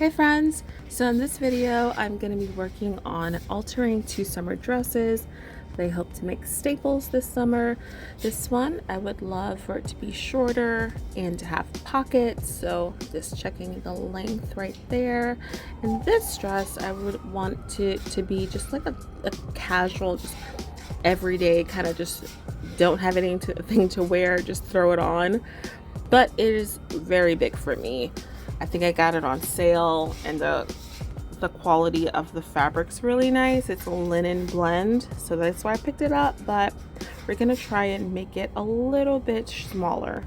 Hi friends! So in this video I'm going to be working on altering two summer dresses. They hope to make staples this summer. This one I would love for it to be shorter and to have pockets, so just checking the length right there. And this dress I would want it to be just like a casual, just everyday kind of, just don't have anything to wear, just throw it on. But it is very big for me. I think I got it on sale, and the quality of the fabric's really nice. It's a linen blend, so that's why I picked it up, but we're gonna try and make it a little bit smaller.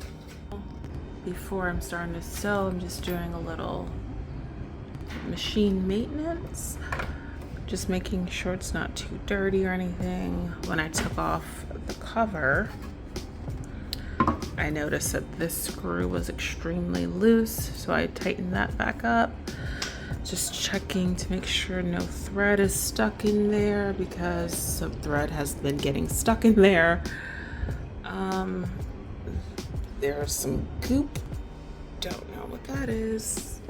Before I'm starting to sew, I'm just doing a little machine maintenance, just making sure it's not too dirty or anything. When I took off the cover, I noticed that this screw was extremely loose, so I tightened that back up. Just checking to make sure no thread is stuck in there, because some thread has been getting stuck in there. There's some goop. Don't know what that is.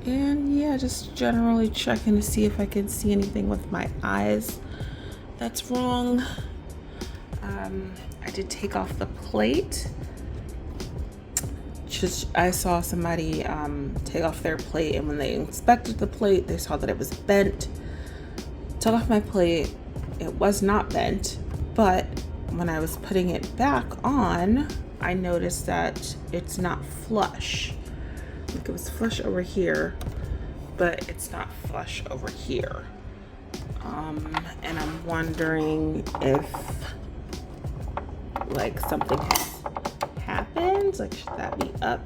And yeah, just generally checking to see if I can see anything with my eyes that's wrong. I did take off the plate. I saw somebody take off their plate, and when they inspected the plate, they saw that it was bent. Took off my plate. It was not bent, but when I was putting it back on, I noticed that it's not flush. Like, it was flush over here, but it's not flush over here. And I'm wondering if like something has happened. Like, should that be up?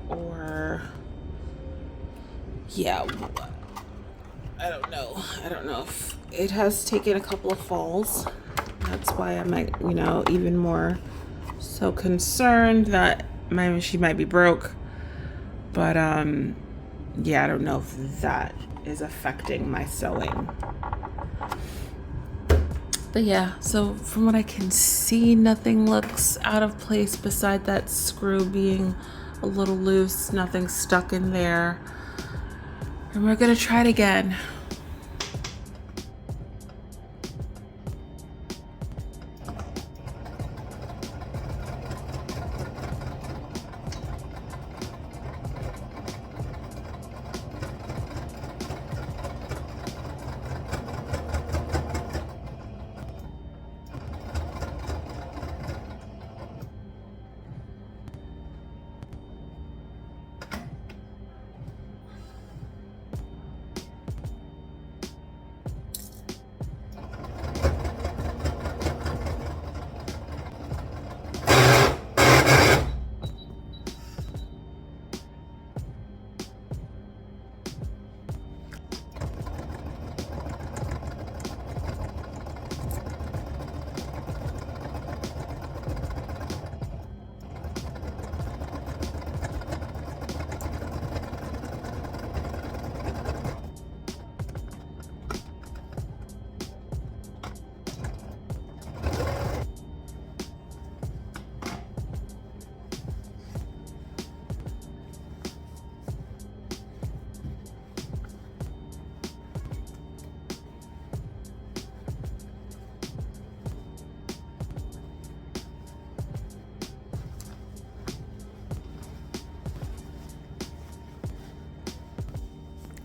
Or yeah, I don't know. I don't know if it has taken a couple of falls. That's why I'm like, even more so concerned that my machine might be broke. But yeah, I don't know if that is affecting my sewing. But yeah, so from what I can see, nothing looks out of place beside that screw being a little loose. Nothing stuck in there. And we're gonna try it again.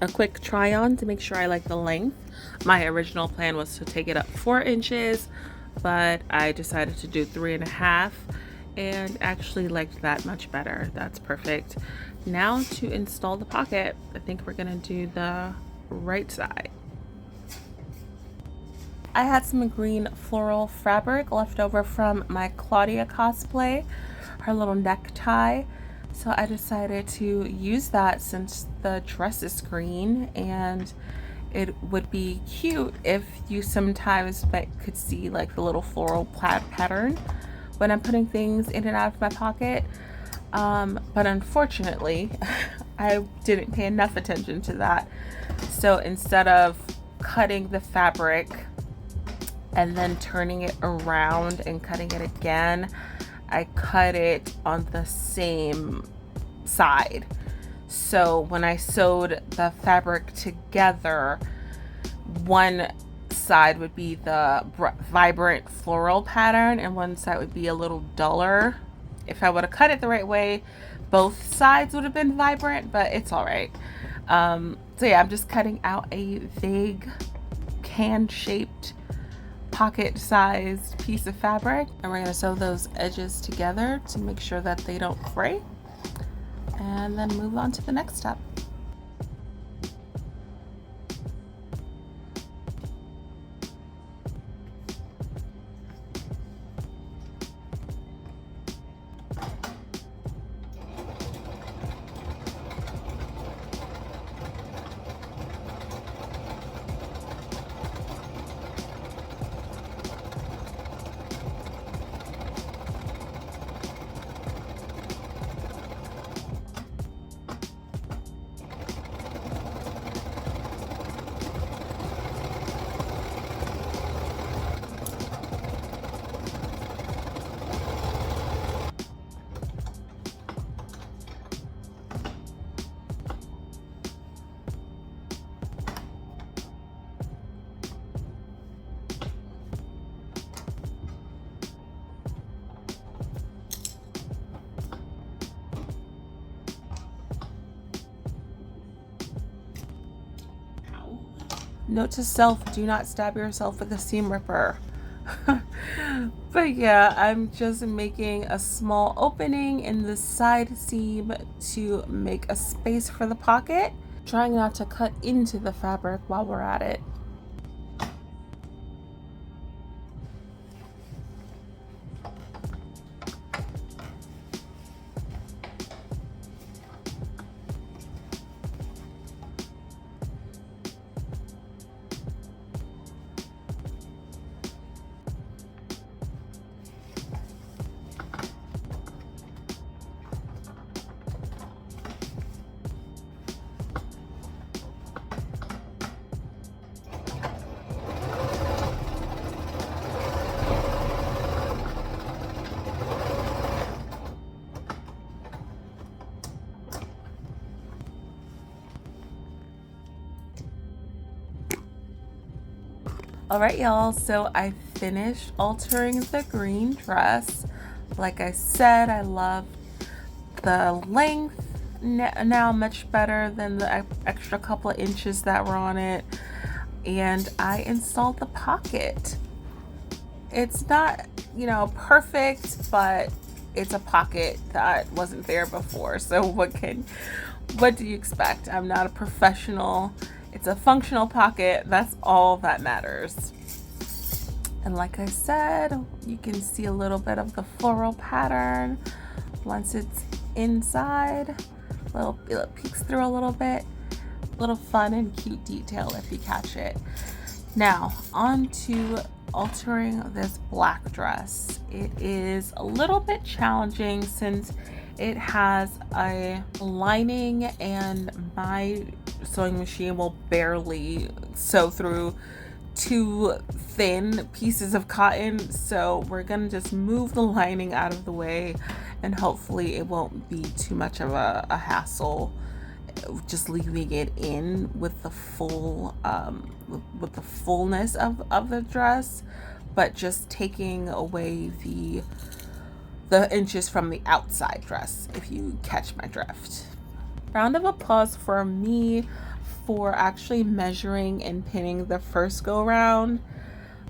A quick try on to make sure I like the length. My original plan was to take it up 4 inches, but I decided to do 3.5 and actually liked that much better. That's perfect. Now to install the pocket, I think we're gonna do the right side. I had some green floral fabric left over from my Claudia cosplay, her little necktie. So I decided to use that since the dress is green, and it would be cute if you sometimes could see like the little floral plaid pattern when I'm putting things in and out of my pocket. But unfortunately, I didn't pay enough attention to that. So instead of cutting the fabric and then turning it around and cutting it again, cut it on the same side. So when I sewed the fabric together, one side would be the vibrant floral pattern and one side would be a little duller. If I would have cut it the right way, both sides would have been vibrant, but it's all right. So yeah, I'm just cutting out a vague can-shaped pocket-sized piece of fabric, and we're going to sew those edges together to make sure that they don't fray, and then move on to the next step. Note to self, do not stab yourself with a seam ripper. But yeah, I'm just making a small opening in the side seam to make a space for the pocket, trying not to cut into the fabric while we're at it. All right, y'all, so I finished altering the green dress. Like I said, I love the length now much better than the extra couple of inches that were on it. And I installed the pocket. It's not, you know, perfect, but it's a pocket that wasn't there before. So what do you expect? I'm not a professional. It's a functional pocket. That's all that matters. And like I said, you can see a little bit of the floral pattern once it's inside. It peeks through a little bit. Little fun and cute detail if you catch it. Now, on to altering this black dress. It is a little bit challenging since it has a lining and my sewing machine will barely sew through 2 thin pieces of cotton. So we're gonna just move the lining out of the way and hopefully it won't be too much of a hassle just leaving it in with the full with the fullness of the dress, but just taking away the inches from the outside dress, if you catch my drift. Round of applause for me for actually measuring and pinning the first go round.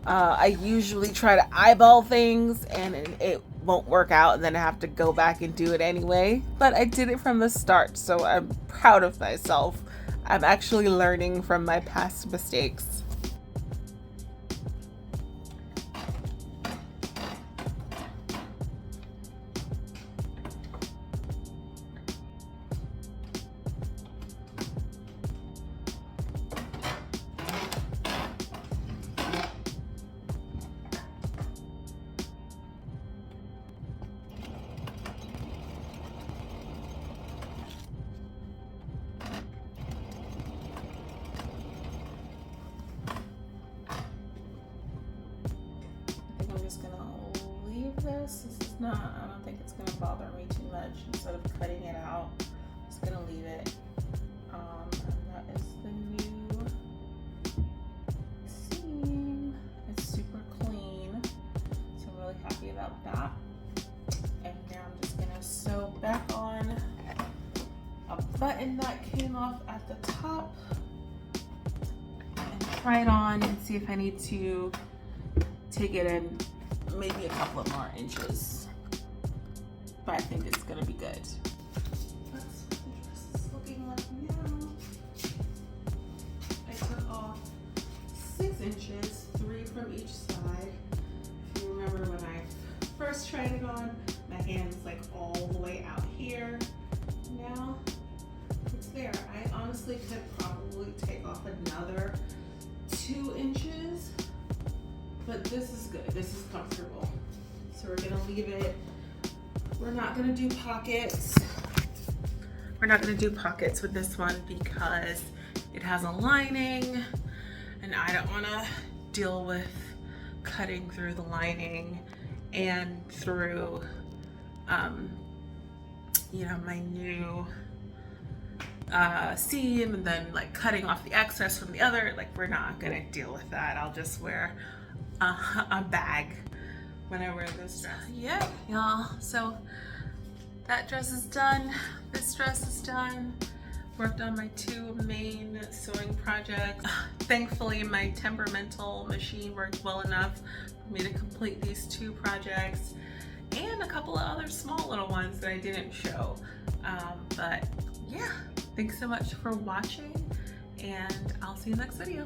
I usually try to eyeball things and it won't work out and then I have to go back and do it anyway, but I did it from the start, so I'm proud of myself. I'm actually learning from my past mistakes. leave this. This is not, I don't think it's gonna bother me too much. Instead of cutting it out, I'm just gonna leave it. And that is the new seam. It's super clean, so I'm really happy about that. And now I'm just gonna sew back on a button that came off at the top and try it on and see if I need to take it in maybe a couple of more inches, but I think it's gonna be good. That's what the dress is looking like now. I took off 6 inches, 3 from each side. If you remember when I first tried it on, my hand was like all the way out here. Now it's there. I honestly could probably take off another 2 inches, but this is good. This is comfortable. So we're gonna leave it. We're not gonna do pockets. We're not gonna do pockets with this one because it has a lining and I don't wanna deal with cutting through the lining and through, you know, my new seam, and then like cutting off the excess from the other. Like, we're not gonna deal with that. I'll just wear a bag when I wear this dress. Yeah, y'all. So that dress is done. This dress is done. Worked on my 2 main sewing projects. Thankfully, my temperamental machine worked well enough for me to complete these 2 projects and a couple of other small little ones that I didn't show. But yeah, thanks so much for watching, and I'll see you next video.